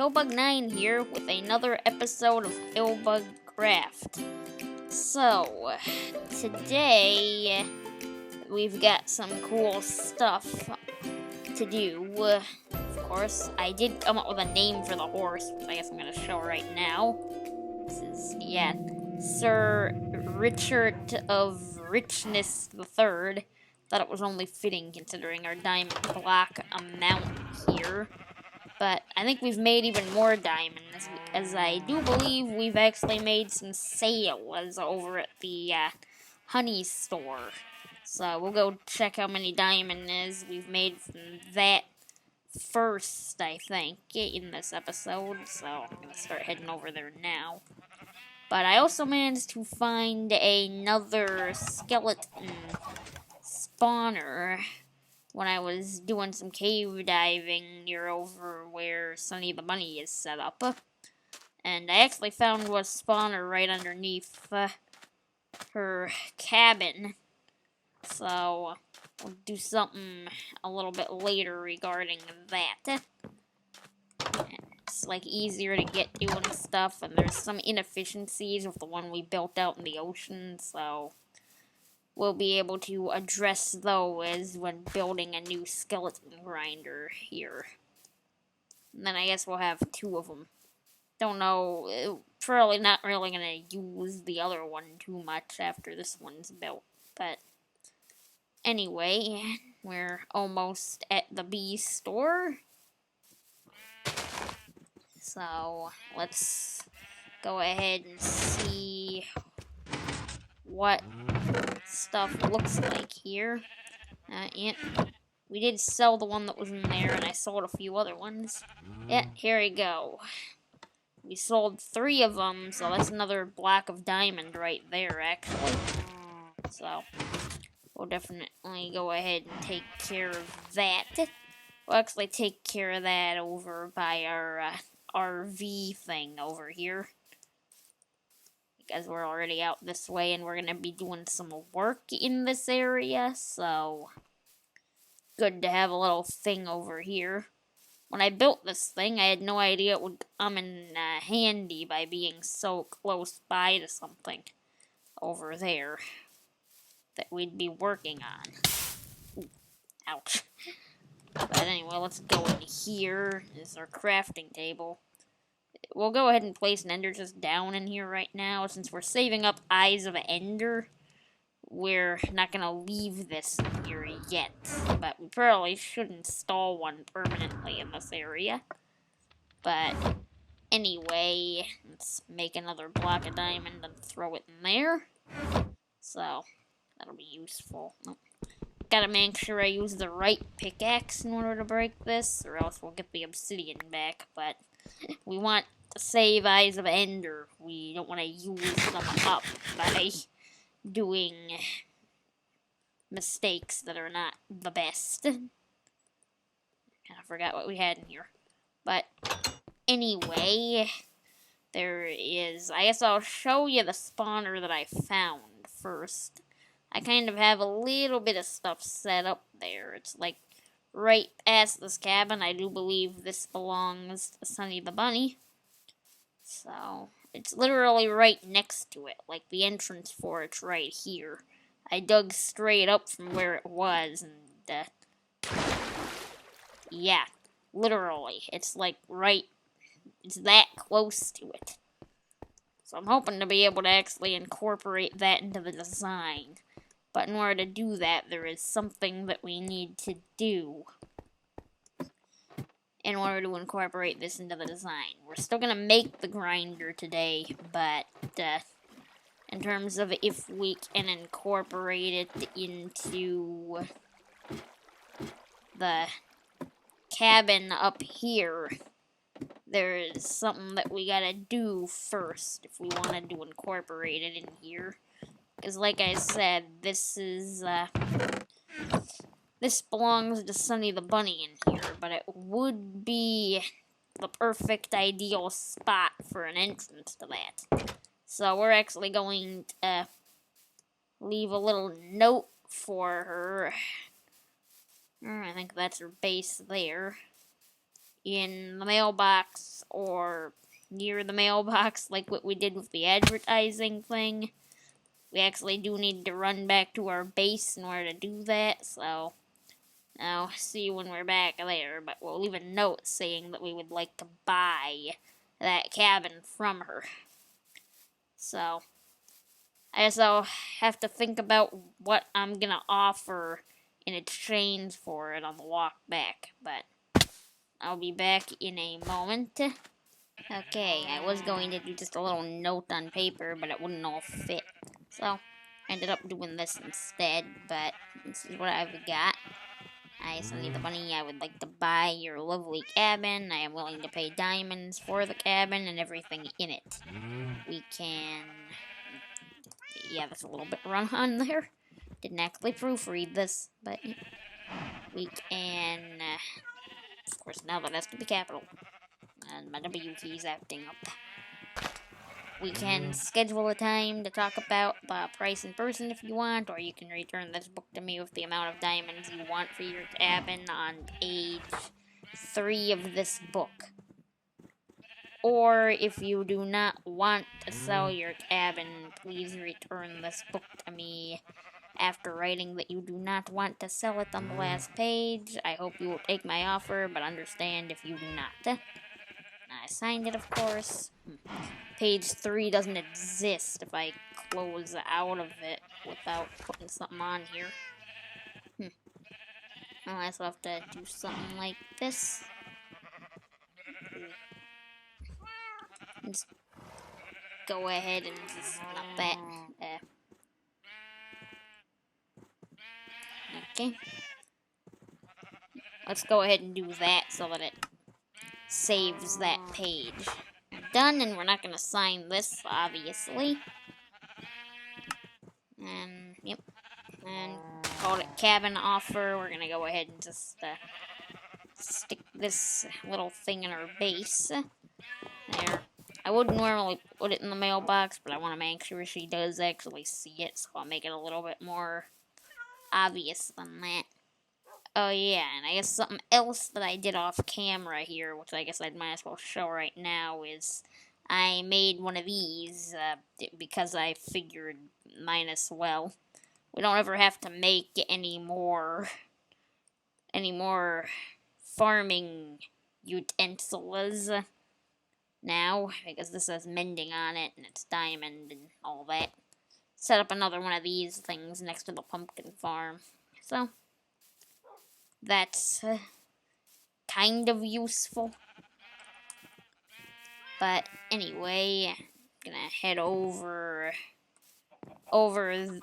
PillbugCraft here with another episode of PillbugCraft. So, today we've got some cool stuff to do. Of course, I did come up with a name for the horse, which I guess I'm going to show right now. This is, Sir Richard of Richness III. Thought it was only fitting considering our diamond block amount here. But I think we've made even more diamonds, as I do believe we've actually made some sales over at the honey store. So we'll go check how many diamonds we've made from that first, I think, in this episode. So I'm going to start heading over there now. But I also managed to find another skeleton spawner when I was doing some cave diving near over where Sunny the Bunny is set up. And I actually found a spawner right underneath her cabin. So we'll do something a little bit later regarding that. It's like easier to get doing stuff, and there's some inefficiencies with the one we built out in the ocean, so we'll be able to address those when building a new skeleton grinder here. And then I guess we'll have two of them. Don't know, probably not really gonna use the other one too much after this one's built. But anyway, we're almost at the bee store. So let's go ahead and see what stuff looks like here. Yeah, we did sell the one that was in there, and I sold a few other ones. Yeah, here we go. We sold 3 of them, so that's another block of diamond right there, actually. So we'll definitely go ahead and take care of that. We'll actually take care of that over by our RV thing over here, because we're already out this way and we're going to be doing some work in this area, so good to have a little thing over here. When I built this thing, I had no idea it would come in handy by being so close by to something over there that we'd be working on. Ooh, ouch. But anyway, let's go in here. This is our crafting table. We'll go ahead and place an ender just down in here right now. Since we're saving up eyes of ender, we're not going to leave this in here yet. But we probably should install one permanently in this area. But anyway, let's make another block of diamond and throw it in there. So that'll be useful. Gotta make sure I use the right pickaxe in order to break this, or else we'll get the obsidian back. But we want to save eyes of ender. We don't want to use them up by doing mistakes that are not the best. I forgot what we had in here. But anyway, there is, I guess I'll show you the spawner that I found first. I kind of have a little bit of stuff set up there. It's like right past this cabin. I do believe this belongs to Sunny the Bunny. So it's literally right next to it. Like the entrance for it's right here. I dug straight up from where it was, and yeah, literally. It's like right, it's that close to it. So I'm hoping to be able to actually incorporate that into the design. But in order to do that, there is something that we need to do in order to incorporate this into the design. We're still going to make the grinder today, but in terms of if we can incorporate it into the cabin up here, there is something that we got to do first if we wanted to incorporate it in here. Because like I said, this is, this belongs to Sunny the Bunny in here, but it would be the perfect ideal spot for an entrance to that. So we're actually going to leave a little note for her. I think that's her base there. in the mailbox or near the mailbox, like what we did with the advertising thing. We actually do need to run back to our base in order to do that, so I'll see you when we're back later, but we'll leave a note saying that we would like to buy that cabin from her. So, I guess I'll have to think about what I'm gonna offer in exchange for it on the walk back, but I'll be back in a moment. Okay, I was going to do just a little note on paper, but it wouldn't all fit. So, I ended up doing this instead, but this is what I've got. Hi, Sunny the Bunny, I would like to buy your lovely cabin. I am willing to pay diamonds for the cabin and everything in it. We can... Yeah, that's a little bit run on there. Didn't actually proofread this, but we can... of course, now that has to be capital. And my W key's acting up. We can schedule a time to talk about the price in person if you want, or you can return this book to me with the amount of diamonds you want for your cabin on page 3 of this book. Or if you do not want to sell your cabin, please return this book to me after writing that you do not want to sell it on the last page. I hope you will take my offer, but understand if you do not. I signed it, of course. Page 3 doesn't exist if I close out of it without putting something on here. Well, I still have to do something like this. Just go ahead and just, not that. Okay. Let's go ahead and do that so that it saves that page. Done, and we're not going to sign this, obviously. And, yep. And called it cabin offer. We're going to go ahead and just stick this little thing in our base. There. I would normally put it in the mailbox, but I want to make sure she does actually see it, so I'll make it a little bit more obvious than that. Oh yeah, and I guess something else that I did off camera here, which I guess I might as well show right now, is I made one of these, because I figured mine as well. We don't ever have to make any more farming utensils now, because this has mending on it, and it's diamond and all that. Set up another one of these things next to the pumpkin farm. So, that's kind of useful. But anyway, I'm gonna head over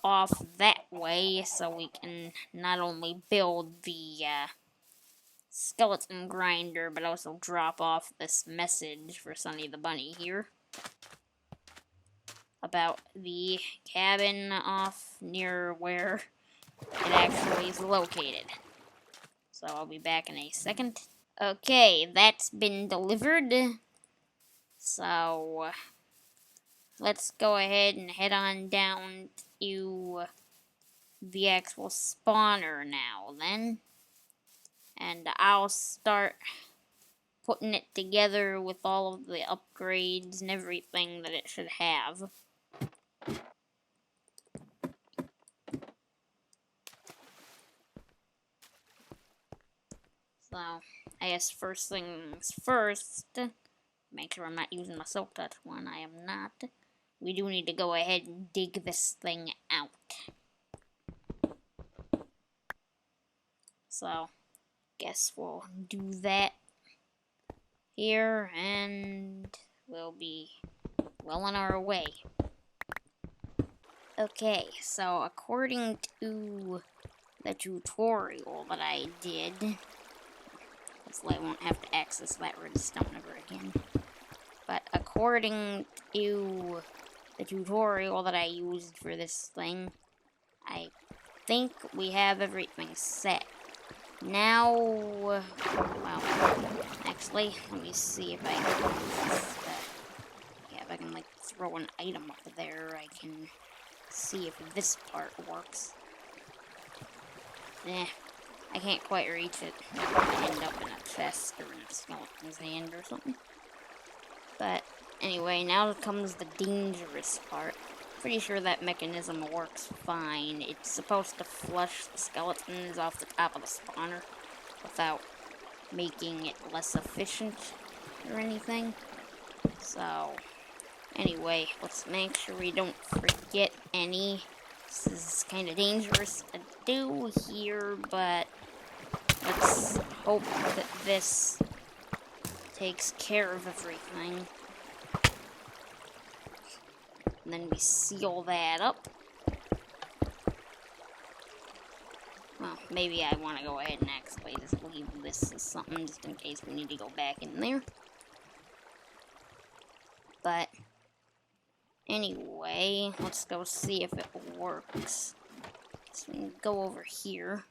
off that way so we can not only build the skeleton grinder, but also drop off this message for Sunny the Bunny here about the cabin off near where it actually is located. So I'll be back in a second. Okay, that's been delivered. So let's go ahead and head on down to the actual spawner now then. And I'll start putting it together with all of the upgrades and everything that it should have. So, I guess first things first, make sure I'm not using my silk touch one. I am not. We do need to go ahead and dig this thing out. So, guess we'll do that here, and we'll be well on our way. Okay, so according to the tutorial that I did, hopefully I won't have to access that redstone ever again, but according to the tutorial that I used for this thing, I think we have everything set. Now, well, actually, let me see if I can, yeah, if I can, like, throw an item up there, I can see if this part works. I can't quite reach it. I end up in a chest or in a skeleton's hand or something. But anyway, now comes the dangerous part. Pretty sure that mechanism works fine. It's supposed to flush the skeletons off the top of the spawner without making it less efficient or anything. So, anyway, let's make sure we don't forget any. This is kind of dangerous to do here, but let's hope that this takes care of everything. And then we seal that up. Well, maybe I want to go ahead and actually just leave this as something just in case we need to go back in there. But anyway, let's go see if it works. So we can go over here.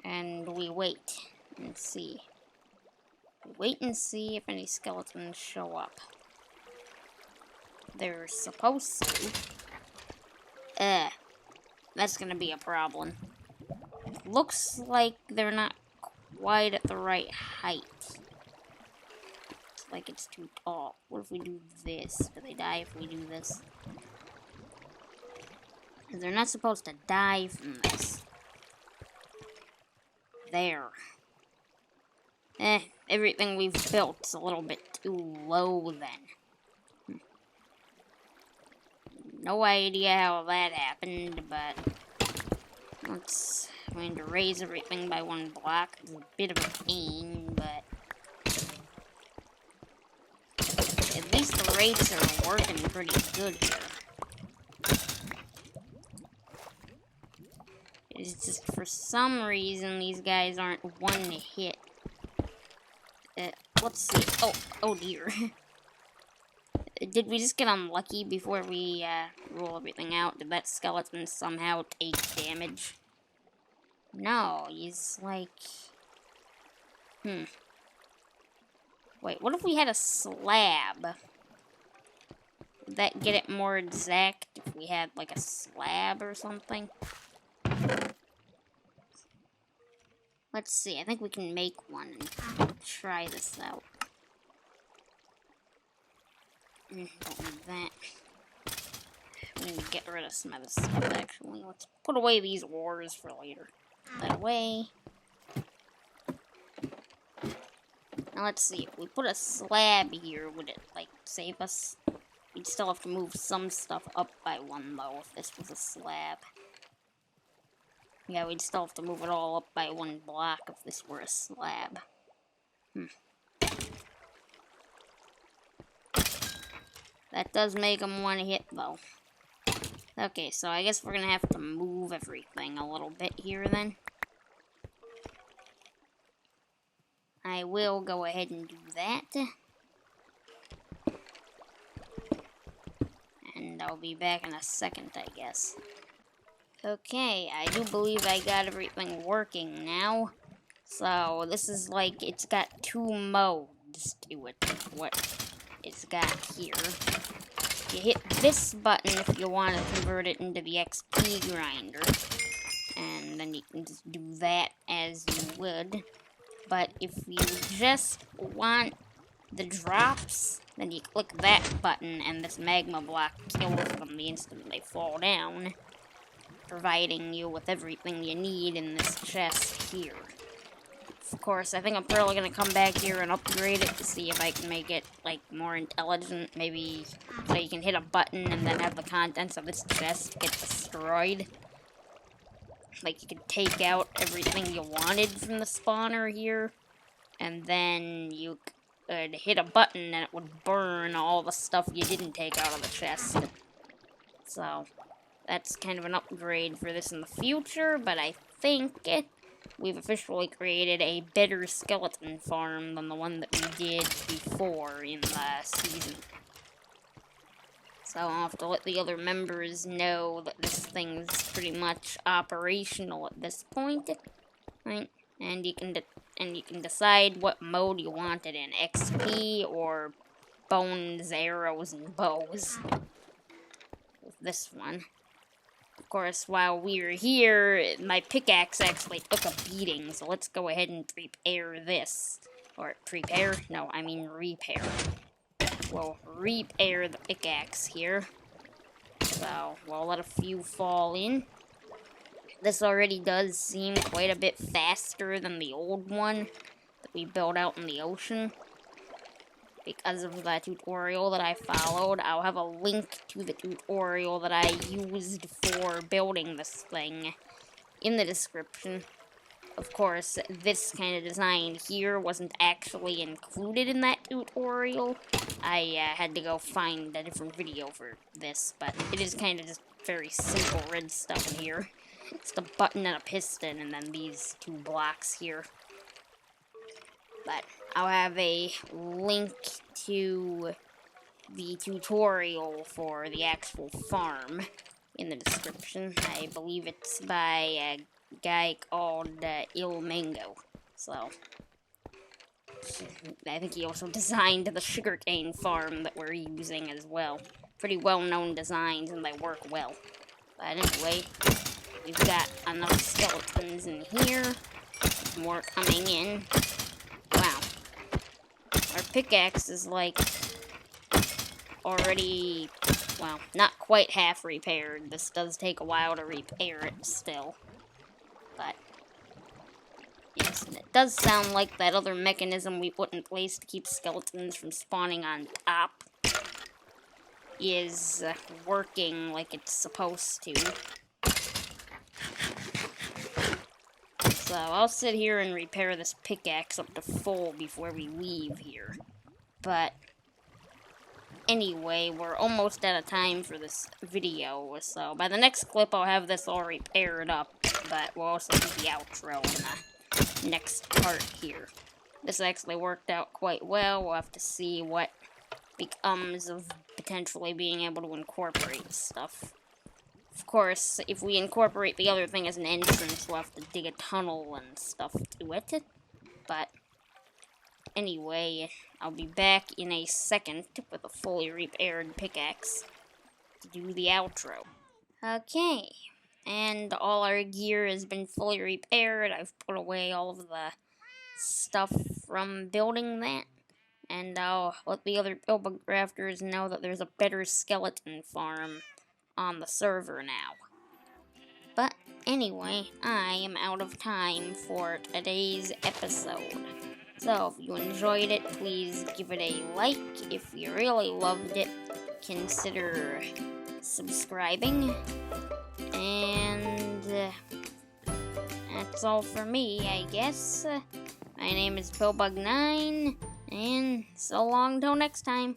And we wait and see. We wait and see if any skeletons show up. They're supposed to. That's gonna be a problem. Looks like they're not quite at the right height. It's like it's too tall. What if we do this? Do they die if we do this? Because they're not supposed to die from this. There. Everything we've built's a little bit too low then. No idea how that happened, but I'm going to raise everything by one block. It's a bit of a pain, but at least the rates are working pretty good here. It's just for some reason these guys aren't one to hit. Let's see. Oh dear. Did we just get unlucky before we roll everything out? Did that skeleton somehow take damage? No, he's like... Wait, what if we had a slab? Would that get it more exact if we had like a slab or something? Let's see, I think we can make one and try this out. Don't need that. We need to get rid of some of this stuff, actually. Let's put away these ores for later. Put that away. Now let's see, if we put a slab here, would it, like, save us? We'd still have to move some stuff up by one, though, if this was a slab. Yeah, we'd still have to move it all up by one block if this were a slab. That does make them one hit, though. Okay, so I guess we're gonna have to move everything a little bit here, then. I will go ahead and do that. And I'll be back in a second, I guess. Okay, I do believe I got everything working now. So, this is like, it's got two modes to it, what it's got here. You hit this button if you want to convert it into the XP grinder. And then you can just do that as you would. But if you just want the drops, then you click that button and this magma block kills them the instant they fall down, providing you with everything you need in this chest here. Of course, I think I'm probably going to come back here and upgrade it to see if I can make it, like, more intelligent. Maybe so you can hit a button and then have the contents of this chest get destroyed. Like, you could take out everything you wanted from the spawner here, and then you could hit a button and it would burn all the stuff you didn't take out of the chest. So, that's kind of an upgrade for this in the future, but I think we've officially created a better skeleton farm than the one that we did before in the season. So I'll have to let the other members know that this thing's pretty much operational at this point, right? And you can decide what mode you want it in, XP or bones, arrows, and bows. With this one. Of course, while we were here, my pickaxe actually took a beating, so let's go ahead and repair this. Or prepare? No, I mean repair. We'll repair the pickaxe here. So, we'll let a few fall in. This already does seem quite a bit faster than the old one that we built out in the ocean. Because of the tutorial that I followed, I'll have a link to the tutorial that I used for building this thing in the description. Of course, this kind of design here wasn't actually included in that tutorial. I had to go find a different video for this, but it is kind of just very simple red stuff in here. Just a button and a piston, and then these two blocks here. But I'll have a link to the tutorial for the actual farm in the description. I believe it's by a guy called Il Mango. So, I think he also designed the sugarcane farm that we're using as well. Pretty well-known designs, and they work well. But anyway, we've got enough skeletons in here. More coming in. Wow. Our pickaxe is like already, well, not quite half repaired. This does take a while to repair it still. But, yes, it does sound like that other mechanism we put in place to keep skeletons from spawning on top is working like it's supposed to. So I'll sit here and repair this pickaxe up to full before we leave here. But anyway, we're almost out of time for this video, so by the next clip I'll have this all repaired up, but we'll also do the outro in the next part here. This actually worked out quite well. We'll have to see what becomes of potentially being able to incorporate stuff. Of course, if we incorporate the other thing as an entrance, we'll have to dig a tunnel and stuff to it. But anyway, I'll be back in a second with a fully repaired pickaxe to do the outro. Okay, and all our gear has been fully repaired. I've put away all of the stuff from building that. And I'll let the other PillbugCrafters know that there's a better skeleton farm on the server now. But anyway, I am out of time for today's episode. So if you enjoyed it, please give it a like. If you really loved it, consider subscribing. And that's all for me, I guess. My name is PillbugCraft, and so long till next time.